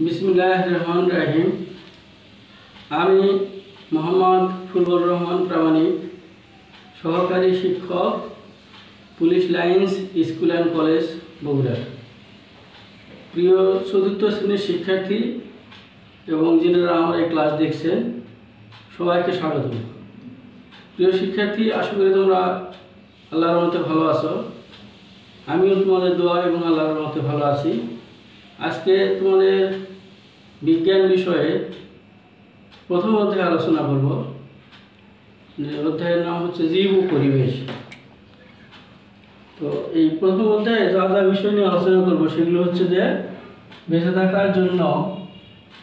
বিসমিল্লাহির রহমানির রহিম। আমি মোহাম্মদ ফুলবুর রহমান প্রামাণিক, সহকারী শিক্ষক, police lines school and college, Bogura. প্রিয় চতুর্থ শ্রেণীর শিক্ষার্থী এবং যিনারা আমার এই ক্লাস দেখছেন, সবাইকে স্বাগত। প্রিয় শিক্ষার্থী, আশা করি তোমরা আল্লাহর রহমতে ভালো আছো। আমিও তোমাদের দোয়া এবং আল্লাহর রহমতে ভালো আছি। আজকে তোমাদের বিজ্ঞান বিষয়ে প্রথম অধ্যায়ে আলোচনা করব। অধ্যায়ের নাম হচ্ছে জীব ও পরিবেশ। তো এই প্রথম অধ্যায়ে যা যা বিষয় নিয়ে আলোচনা করব সেগুলো হচ্ছে যে বেঁচে থাকার জন্য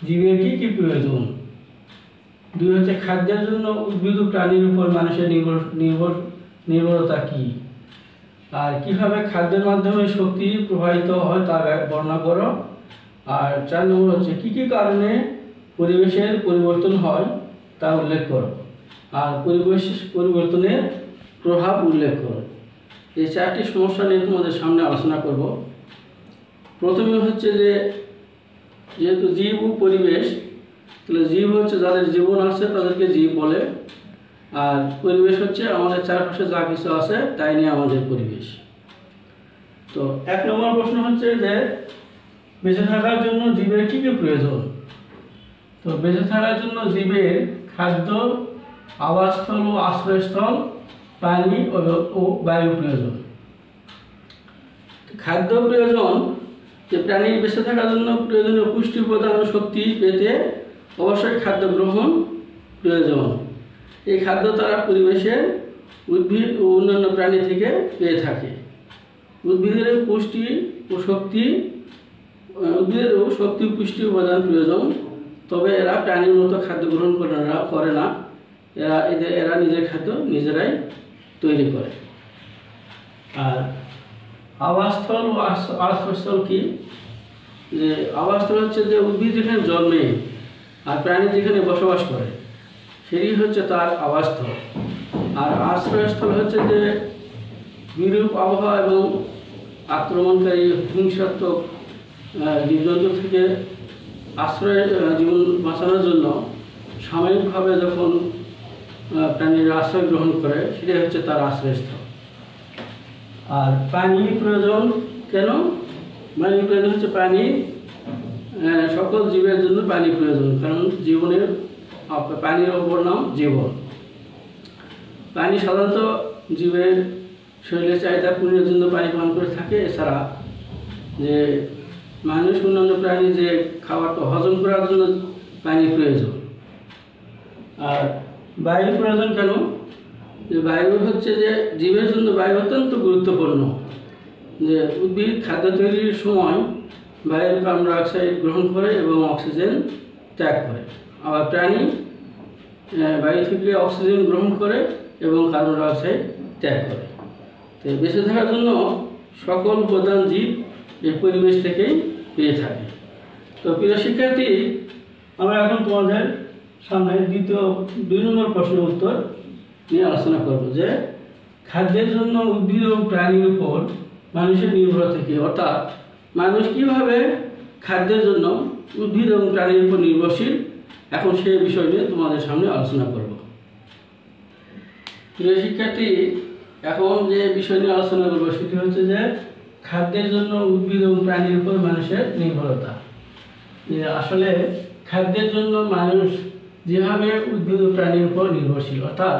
জীবের কী কী প্রয়োজন, দুই হচ্ছে খাদ্যের জন্য উদ্ভিদ ও প্রাণীর উপর মানুষের নির্ভরতা কী, আর কিভাবে খাদ্যের মাধ্যমে শক্তি প্রবাহিত হয় তা বর্ণনা করো। আর 4 নম্বর হচ্ছে কী কী কারণে পরিবেশের পরিবর্তন হয় তা উল্লেখ করো, আর পরিবেশ পরিবর্তনের প্রভাব উল্লেখ করো। এই 4টি সমস্যা নিয়ে তোমাদের সামনে আলোচনা করব। প্রথমে হচ্ছে যে যেহেতু জীব ও পরিবেশ, তাহলে জীব হচ্ছে যাদের জীবন আছে তাদেরকে জীব বলে, আর পরিবেশ হচ্ছে আমাদের চারপাশে যা কিছু আছে তাই নিয়ে আমাদের পরিবেশ। তো 1 নম্বর প্রশ্ন হচ্ছে যে বেঁচে থাকার জন্য জীবের কী কী প্রয়োজন। তো বেঁচে থাকার জন্য জীবের খাদ্য, আবাসস্থল ও আশ্রয়স্থল, পানি ও বায়ু প্রয়োজন। খাদ্য প্রয়োজন, যে প্রাণীর বেঁচে থাকার জন্য প্রয়োজনীয় পুষ্টি উপাদান ও শক্তি পেতে অবশ্যই খাদ্য গ্রহণ প্রয়োজন। এই খাদ্য তারা পরিবেশের উদ্ভিদ ও অন্যান্য প্রাণী থেকে পেয়ে থাকে। উদ্ভিদের পুষ্টি ও শক্তি উদ্ভিদেরও শক্তি ও পুষ্টি উপাদান প্রয়োজন, তবে এরা প্রাণীর মতো খাদ্য গ্রহণ করে না। এরা নিজের খাদ্য নিজেরাই তৈরি করে। আর আবাসস্থল ও আশ্রয়স্থল কি, যে আবাসস্থল হচ্ছে যে উদ্ভিদ যেখানে জন্মে আর প্রাণী যেখানে বসবাস করে সেটি হচ্ছে তার আবাসস্থল। আর আশ্রয়স্থল হচ্ছে যে বিরূপ আবহাওয়া এবং আক্রমণকারী হিংসাত্মক জীবজন্তু থেকে আশ্রয় জীবন বাঁচানোর জন্য সাময়িকভাবে যখন প্রাণীর আশ্রয় গ্রহণ করে সেটাই হচ্ছে তার আশ্রয়স্থল। আর পানি প্রয়োজন কেন? পানি প্রয়োজন হচ্ছে সকল জীবের জন্য পানি প্রয়োজন, কারণ পানির অপর নাম জীবন। পানি সাধারণত জীবের শরীরের চাহিদা পূরণের জন্য পানি পান করে থাকে। এছাড়া যে মানুষ অন্যান্য প্রাণী যে খাবারটা হজম করার জন্য পানি প্রয়োজন। আর বায়ু প্রয়োজন কেন? যে বায়ু হচ্ছে যে জীবের জন্য বায়ু অত্যন্ত গুরুত্বপূর্ণ। যে উদ্ভিদ খাদ্য তৈরির সময় বায়ুর কার্বন ডাইঅক্সাইড গ্রহণ করে এবং অক্সিজেন ত্যাগ করে। আবার প্রাণী বায়ু থেকে অক্সিজেন গ্রহণ করে এবং কার্বন ডাইঅক্সাইড ত্যাগ করে। তো বেঁচে থাকার জন্য সকল প্রধান জীব এই পরিবেশ থেকেই পেয়ে থাকে। তো প্রিয় শিক্ষার্থী, আমরা এখন তোমাদের সামনে 2 নম্বর প্রশ্নের উত্তর নিয়ে আলোচনা করব, যে খাদ্যের জন্য উদ্ভিদ ও প্রাণীর উপর মানুষের নির্ভরতা কী, অর্থাৎ মানুষ কীভাবে খাদ্যের জন্য উদ্ভিদ এবং প্রাণীর উপর নির্ভরশীল। এখন সেই বিষয় নিয়ে তোমাদের সামনে আলোচনা করব। প্রিয় শিক্ষার্থী, এখন যে বিষয় নিয়ে আলোচনা করব সেটি হচ্ছে যে খাদ্যের জন্য উদ্ভিদ এবং প্রাণীর উপর মানুষের নির্ভরতা। যে আসলে খাদ্যের জন্য মানুষ যেভাবে উদ্ভিদ ও প্রাণীর উপর নির্ভরশীল, অর্থাৎ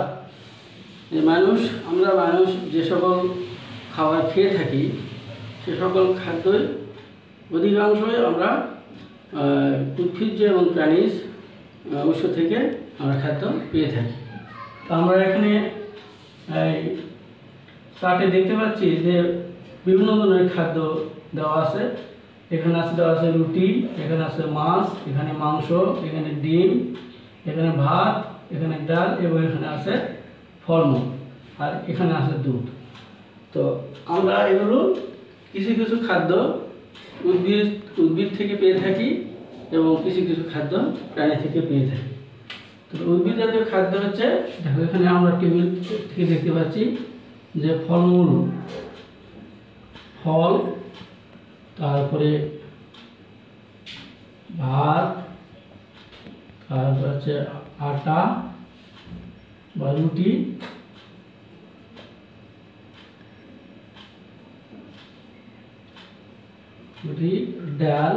আমরা মানুষ যে সকল খাবার খেয়ে থাকি সে সকল খাদ্যই অধিকাংশই আমরা উদ্ভিজ্জ এবং প্রাণীজ উৎস থেকে আমরা খাদ্য পেয়ে থাকি। তো আমরা এখানে চার্টে দেখতে পাচ্ছি যে বিভিন্ন ধরনের খাদ্য দেওয়া আছে। এখানে দেওয়া আছে রুটি, এখানে আছে মাছ, এখানে মাংস, এখানে ডিম, এখানে ভাত, এখানে ডাল এবং এখানে আছে ফলমূল, আর এখানে আছে দুধ। তো আমরা এগুলো কিছু কিছু খাদ্য উদ্ভিদ থেকে পেয়ে থাকি এবং কিছু কিছু খাদ্য প্রাণী থেকে পেয়ে থাকি। তো উদ্ভিদ জাতীয় খাদ্য হচ্ছে, দেখো এখানে আমরা টেবিল থেকে দেখতে পাচ্ছি যে ফলমূল, ফল, তারপরে ভাত, তারপর হচ্ছে আটা বা রুটি, ডাল,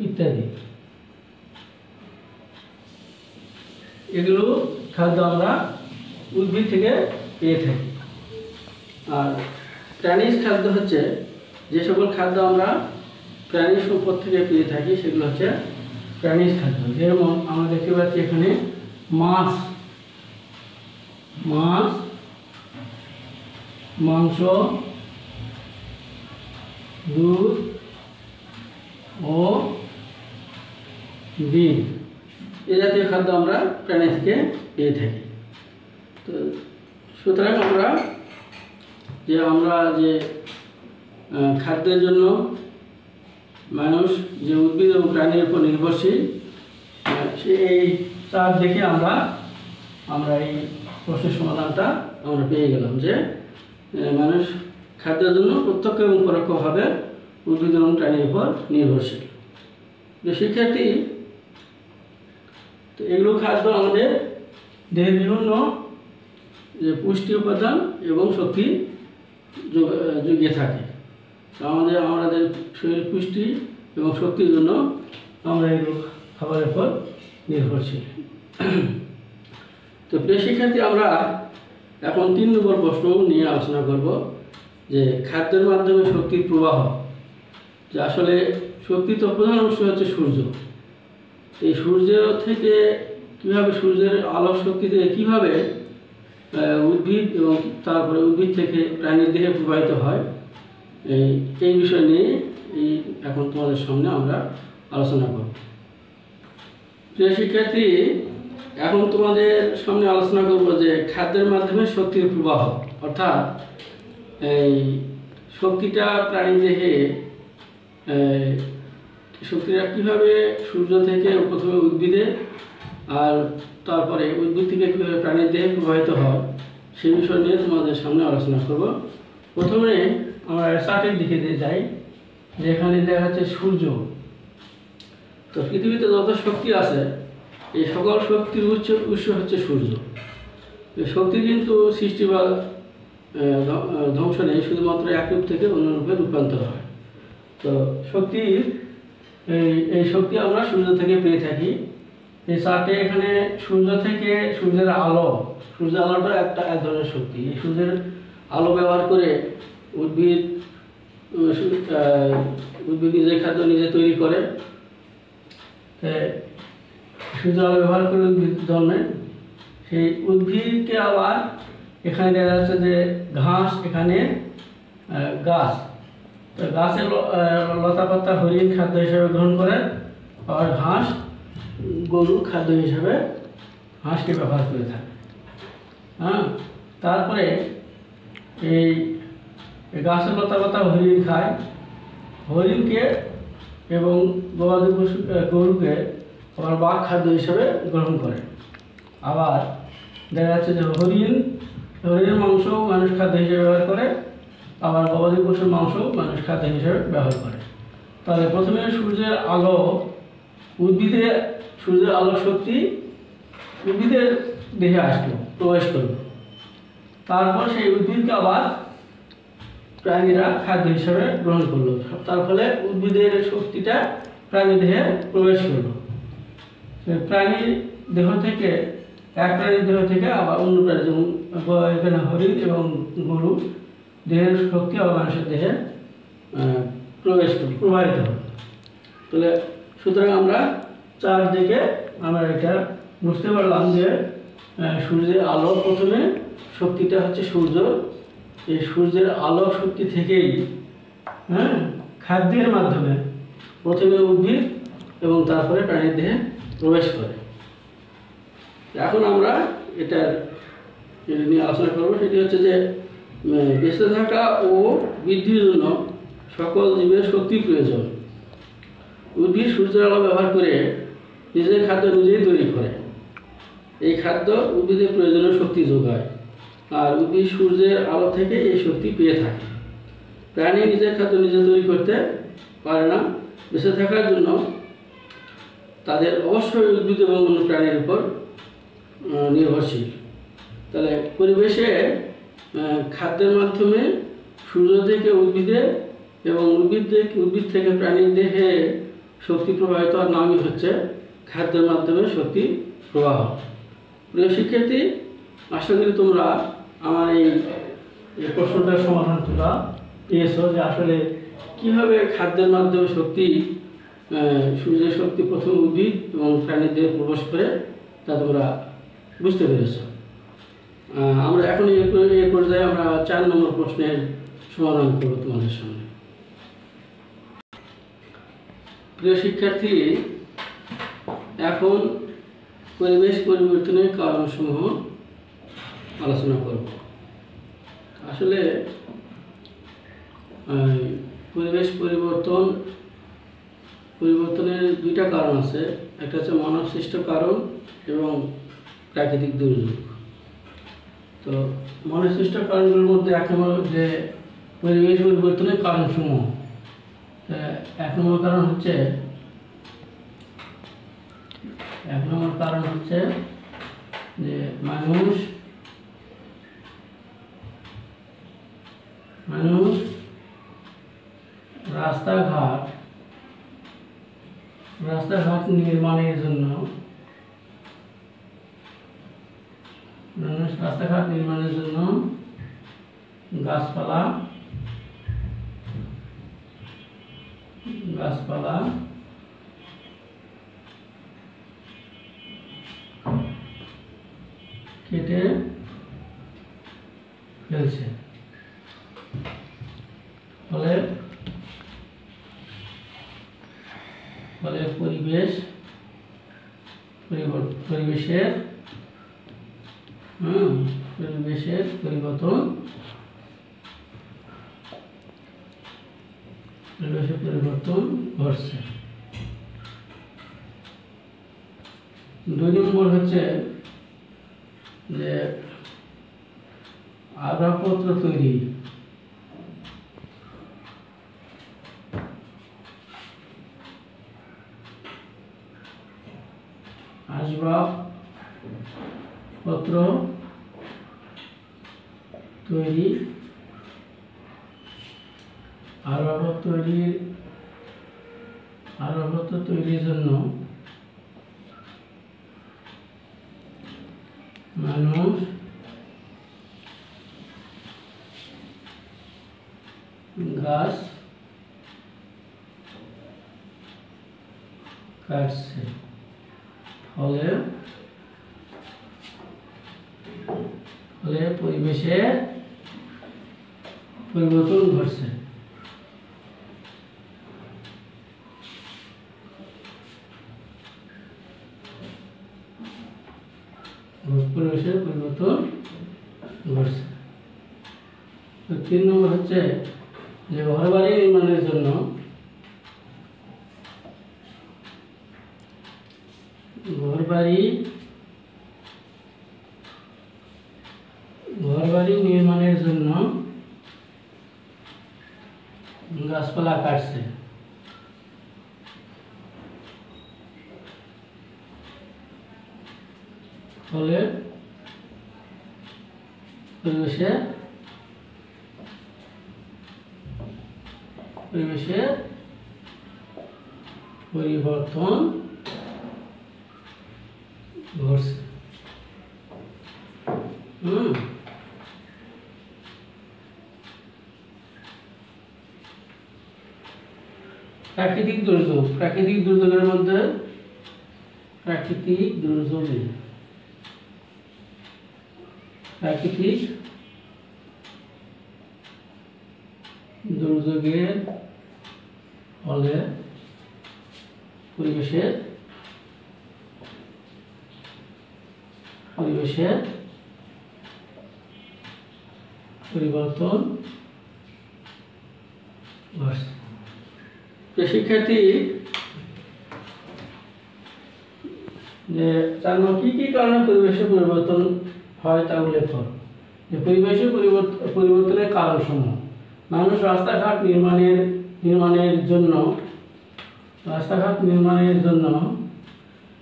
ইত্যাদি। এগুলো খাদ্য আমরা উদ্ভিদ থেকে পেয়ে থাকি। আর প্রাণীজ খাদ্য হচ্ছে যে সকল খাদ্য আমরা প্রাণী সম্পদ থেকে পেয়ে থাকি, সেগুলো হচ্ছে প্রাণীজ খাদ্য। যেমন আমরা দেখতে পাচ্ছি এখানে মাছ, মাংস, দুধ ও ডিম, এ জাতীয় খাদ্য আমরা প্রাণী থেকে পেয়ে থাকি। তো সুতরাং আমরা যে খাদ্যের জন্য মানুষ যে উদ্ভিদ এবং প্রাণীর উপর নির্ভরশীল, এই চার দেখে আমরা এই প্রশ্নের সমাধানটা আমরা পেয়ে গেলাম যে মানুষ খাদ্যের জন্য প্রত্যক্ষ এবং পরোক্ষভাবে উদ্ভিদ এবং প্রাণীর উপর নির্ভরশীল। শিক্ষার্থী, তো এগুলো খাদ্য আমাদের দেহের বিভিন্ন যে পুষ্টি উপাদান এবং শক্তি জুগিয়ে থাকে। আমাদের শরীর পুষ্টি এবং শক্তির জন্য আমরা এগুলো খাবারের উপর নির্ভরশীল। তো প্রিয় শিক্ষার্থী, আমরা এখন 3 নম্বর প্রশ্ন নিয়ে আলোচনা করব যে খাদ্যের মাধ্যমে শক্তির প্রবাহ। যে আসলে শক্তির তো প্রধান অংশ হচ্ছে সূর্য। এই সূর্য থেকে কীভাবে, সূর্যের আলোক শক্তি থেকে কীভাবে উদ্ভিদ এবং তারপরে উদ্ভিদ থেকে প্রাণীর দেহে প্রবাহিত হয়, এই বিষয় নিয়ে এখন তোমাদের সামনে আমরা আলোচনা করব। প্রিয় শিক্ষার্থী, এখন তোমাদের সামনে আলোচনা করব যে খাদ্যের মাধ্যমে শক্তির প্রবাহ, অর্থাৎ এই শক্তিটা প্রাণী দেহে শক্তিটা কীভাবে সূর্য থেকে প্রথমে উদ্ভিদে আর তারপরে উদ্ভিদ থেকে কীভাবে প্রাণীর দেহে প্রবাহিত হয়, সেই বিষয় নিয়ে তোমাদের সামনে আলোচনা করব। প্রথমে আমরা চার্টের দিকে যাই, যেখানে দেখা যাচ্ছে সূর্য। তো পৃথিবীতে যত শক্তি আছে, এই সকল শক্তির উৎস হচ্ছে সূর্য। এই শক্তি কিন্তু সৃষ্টি বা ধ্বংস নেই, শুধুমাত্র এক রূপ থেকে অন্য রূপে রূপান্তর হয়। তো এই শক্তি আমরা সূর্য থেকে পেয়ে থাকি। এই চার্টে এখানে সূর্যের আলোটা এক ধরনের শক্তি। এই সূর্যের আলো ব্যবহার করে উদ্ভিদ নিজের খাদ্য নিজে তৈরি করে। সূর্যের আলো ব্যবহার করে উদ্ভিদ জন্মে। সেই উদ্ভিদকে আবার এখানে দেখা যাচ্ছে যে ঘাস, এখানে গাছ। তো গাছের লতা পাতা হরিণ খাদ্য হিসাবে গ্রহণ করে, আবার ঘাস গরু খাদ্য হিসাবে ঘাসকে ব্যবহার করে থাকে। তারপরে এই গাছের লতা পাতা হরিণ খায়, হরিণকে এবং গবাদি পশু গরুকে আবার বাঘ খাদ্য হিসাবে গ্রহণ করে। আবার দেখা যাচ্ছে যে হরিণের মাংস মানুষ খাদ্য হিসেবে ব্যবহার করে, আবার গবাদি পশুর মাংস মানুষ খাদ্য হিসেবে ব্যবহার করে। তাহলে প্রথমে সূর্যের আলো শক্তি উদ্ভিদের দেহে আসলো, প্রবেশ করলো। তারপর সেই উদ্ভিদকে আবার প্রাণীরা খাদ্য হিসাবে গ্রহণ করলো। তার ফলে উদ্ভিদের শক্তিটা প্রাণী দেহে প্রবেশ করলো। প্রাণীর দেহ থেকে এক প্রাণীর দেহ থেকে আবার অন্য প্রাণী, যেমন এখানে হরিণ এবং গরু দেহের শক্তি আবার মানুষের দেহে প্রবাহিত হবে। তাহলে সুতরাং আমরা চারদিকে আমরা এটা বুঝতে পারলাম যে সূর্যের আলো, প্রথমে শক্তিটা হচ্ছে সূর্য। এই সূর্যের আলো শক্তি থেকেই খাদ্যের মাধ্যমে প্রথমে উদ্ভিদ এবং তারপরে প্রাণীর দেহে প্রবেশ করে। এখন আমরা এটা নিয়ে আলোচনা করব। সেটি হচ্ছে যে বেঁচে থাকা ও বৃদ্ধির জন্য সকল জীবের শক্তির প্রয়োজন। উদ্ভিদ সূর্যের আলো ব্যবহার করে নিজের খাদ্য নিজেই তৈরি করে। এই খাদ্য উদ্ভিদের প্রয়োজনীয় শক্তি যোগায়, আর উদ্ভিদ সূর্যের আলো থেকে এই শক্তি পেয়ে থাকে। প্রাণী নিজের খাদ্য নিজে তৈরি করতে পারে না, বেঁচে থাকার জন্য তাদের অবশ্যই উদ্ভিদ এবং অন্য প্রাণীর উপর নির্ভরশীল। তাহলে পরিবেশে খাদ্যের মাধ্যমে সূর্য থেকে উদ্ভিদে এবং উদ্ভিদ থেকে প্রাণীর দেহে শক্তি প্রবাহিত হওয়ার নামই হচ্ছে খাদ্যের মাধ্যমে শক্তি প্রবাহ। প্রিয় শিক্ষার্থী, আশা করি তোমরা আমার এই প্রশ্নটার সমাধান তোমরা পেয়েছো যে আসলে কীভাবে খাদ্যের মাধ্যমে শক্তি সূর্যের শক্তি প্রথম উদ্ভিদ এবং প্রাণীর দেহে প্রবেশ করে তা তোমরা বুঝতে পেরেছ। আমরা এখন এই পর্যায়ে আমরা 4 নম্বর প্রশ্নের সমাধান করব তোমাদের সামনে। প্রিয় শিক্ষার্থী, এখন পরিবেশ পরিবর্তনের কারণসমূহ আলোচনা করব। আসলে পরিবেশ পরিবর্তনের 2টা কারণ আছে, একটা হচ্ছে মানব সৃষ্ট কারণ এবং প্রাকৃতিক দুর্যোগ। তো মানব সৃষ্ট কারণগুলোর মধ্যে 1 নম্বর যে পরিবেশ পরিবর্তনের কারণসমূহ, 1 নম্বর কারণ হচ্ছে যে মানুষ রাস্তাঘাট নির্মাণের জন্য গাছপালা কেটে ফেলছে, ফলে পরিবেশের পরিবর্তন ঘটছে। 2 নম্বর হচ্ছে যে আসবাবপত্র তৈরি, আসবাবপত্র তৈরির জন্য মানুষ গাছ কাটছে, ফলে পরিবেশের পরিবর্তন ঘটছে। পরিবেশের পরিবর্তন ঘটছে। 3 নম্বর হচ্ছে যে ঘরবাড়ি নির্মাণের জন্য গাছপালা কাটছে, ফলে পরিবেশের পরিবর্তন ঘটছে। প্রাকৃতিক দুর্যোগের মধ্যে প্রাকৃতিক দুর্যোগের ফলে পরিবেশের পরিবর্তন ঘটছে। শিক্ষার্থী, যে 4 নম্বর কি কারণে পরিবেশের পরিবর্তন হয় তা উল্লেখ করো। যে পরিবেশের পরিবর্তনের কারণসমূহ, মানুষ রাস্তাঘাট নির্মাণের জন্য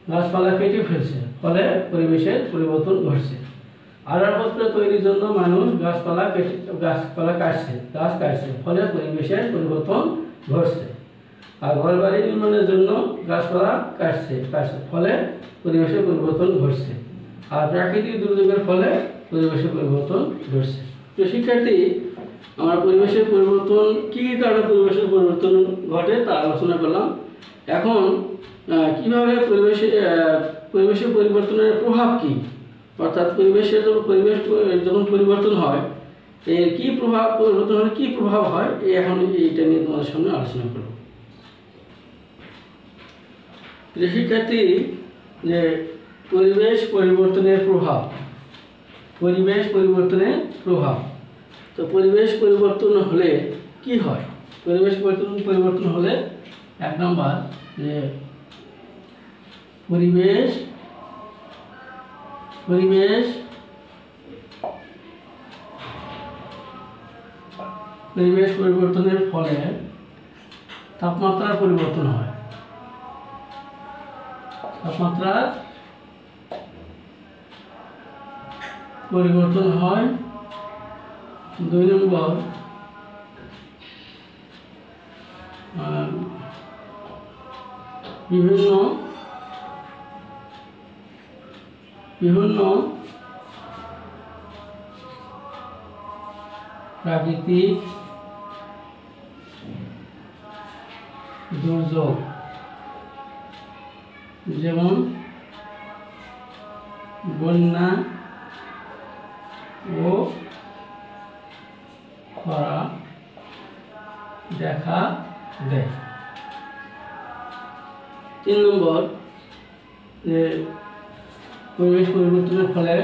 গাছপালা কেটে ফেলছে, ফলে পরিবেশের পরিবর্তন ঘটছে। আসবাবপত্র তৈরির জন্য মানুষ গাছ কাটছে, ফলে পরিবেশের পরিবর্তন ঘটছে। আর ঘরবাড়ি নির্মাণের জন্য গাছপালা কাটছে, ফলে পরিবেশের পরিবর্তন ঘটছে। আর প্রাকৃতিক দুর্যোগের ফলে পরিবেশের পরিবর্তন ঘটছে। তো শিক্ষার্থী, আমরা পরিবেশের পরিবর্তন কী কারণে পরিবেশের পরিবর্তন ঘটে তা আলোচনা করলাম। এখন কিভাবে পরিবেশের পরিবর্তনের প্রভাব কী, অর্থাৎ পরিবেশ যখন পরিবর্তন হয় এর কী পরিবর্তন হলে কী প্রভাব হয়, এখন এইটা নিয়ে তোমাদের সামনে আলোচনা করব। শিক্ষার্থী, যে পরিবেশ পরিবর্তনের প্রভাব, তো পরিবেশ পরিবর্তন হলে কি হয়? পরিবেশ পরিবর্তন হলে 1 নম্বর, যে পরিবেশ পরিবর্তনের ফলে তাপমাত্রার পরিবর্তন হয়। 2 নম্বর, বিভিন্ন প্রাকৃতিক দুর্যোগ, যেমন বন্যা ও খরা দেখা দেয়। 3 নম্বর, যে পরিবেশ পরিবর্তনের ফলে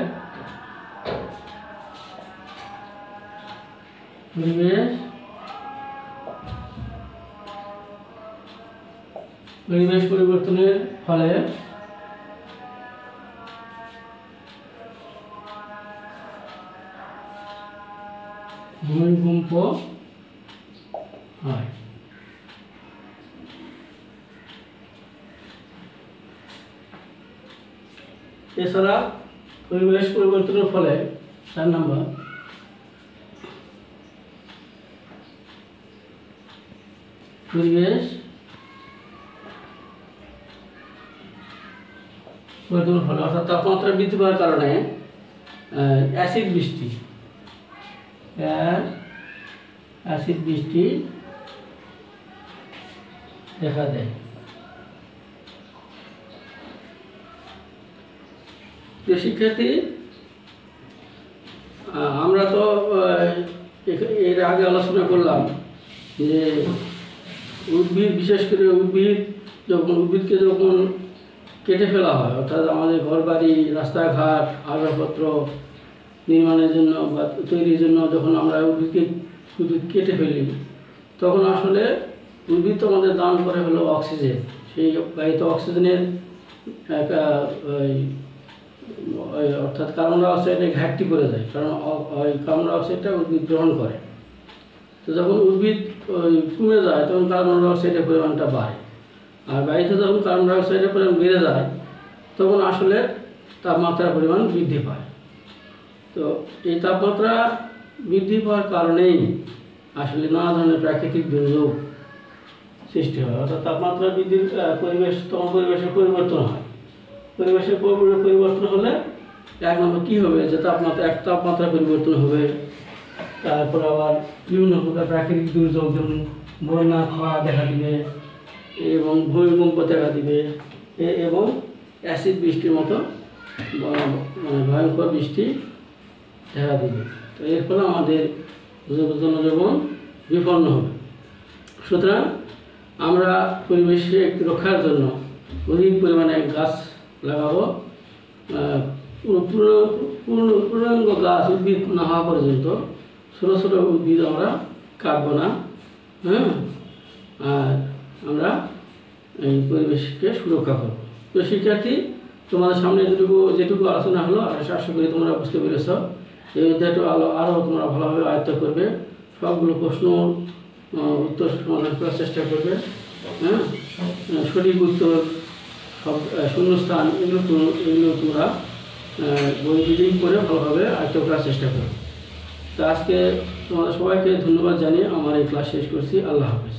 ভূমিকম্প হয়। এছাড়া পরিবেশ পরিবর্তনের ফলে 4 নম্বর, পরিবেশ পরিবর্তনের ফলে অর্থাৎ তাপমাত্রা বৃদ্ধি পাওয়ার কারণে অ্যাসিড বৃষ্টি দেখা দেয়। শিক্ষার্থী, আমরা তো এর আগে আলোচনা করলাম যে উদ্ভিদ, বিশেষ করে উদ্ভিদকে যখন কেটে ফেলা হয়, অর্থাৎ আমাদের ঘরবাড়ি, রাস্তাঘাট, আসবাবপত্র নির্মাণের জন্য বা তৈরির জন্য যখন আমরা উদ্ভিদ কেটে ফেলি, তখন আসলে উদ্ভিদ তো আমাদের দান করে হলো অক্সিজেন। সেই বায়ুতে অক্সিজেনের অর্থাৎ কার্বন ডাইঅক্সাইডের ঘাটতি করে দেয়, কারণ ওই কার্বন ডাইঅক্সাইডটা উদ্ভিদ গ্রহণ করে। তো যখন উদ্ভিদ কমে যায় তখন কার্বন ডাইঅক্সাইডের পরিমাণটা বাড়ে, আর বায়ুতে যখন কার্বন ডাইঅক্সাইডের পরিমাণ বেড়ে যায় তখন আসলে তাপমাত্রার পরিমাণ বৃদ্ধি পায়। তো এই তাপমাত্রা বৃদ্ধি পাওয়ার কারণেই আসলে নানা ধরনের প্রাকৃতিক দুর্যোগ সৃষ্টি হয়। অর্থাৎ তাপমাত্রা বৃদ্ধির পরিবেশের পরিবর্তন হয়। পরিবেশের পরিবর্তন হলে 1 নম্বর কী হবে, যে তাপমাত্রা পরিবর্তন হবে। তারপর আবার বিভিন্ন প্রকার প্রাকৃতিক দুর্যোগ, যেমন বন্যা, খরা দেখা দিবে এবং ভূমিকম্প দেখা দিবে এবং অ্যাসিড বৃষ্টির মতো ভয়ঙ্কর বৃষ্টি দেখা দিবে। তো এর ফলে আমাদের জনজীবন বিপন্ন হবে। সুতরাং আমরা পরিবেশে রক্ষার জন্য অধিক পরিমাণে গাছ লাগাবো। পূর্ণাঙ্গ গাছ, উদ্ভিদ না হওয়া পর্যন্ত ছোটো ছোটো উদ্ভিদ আমরা কাটবো না। আর আমরা এই পরিবেশকে সুরক্ষা করব। তো শিক্ষার্থী, তোমাদের সামনে যেটুকু আলোচনা হলো, আশা করি তোমরা বুঝতে পেরেছ। এই অধ্যায়টা আরও তোমরা ভালোভাবে আয়ত্ত করবে। সবগুলো প্রশ্ন উত্তর সমাধান করার চেষ্টা করবে। হ্যাঁ, সঠিক উত্তর, সব শূন্যস্থান, এগুলো তোমরা বই রিডিং করে ভালোভাবে আয়ত্ত করার চেষ্টা করো। তো আজকে তোমাদের সবাইকে ধন্যবাদ জানিয়ে আমার এই ক্লাস শেষ করছি। আল্লাহ হাফেজ।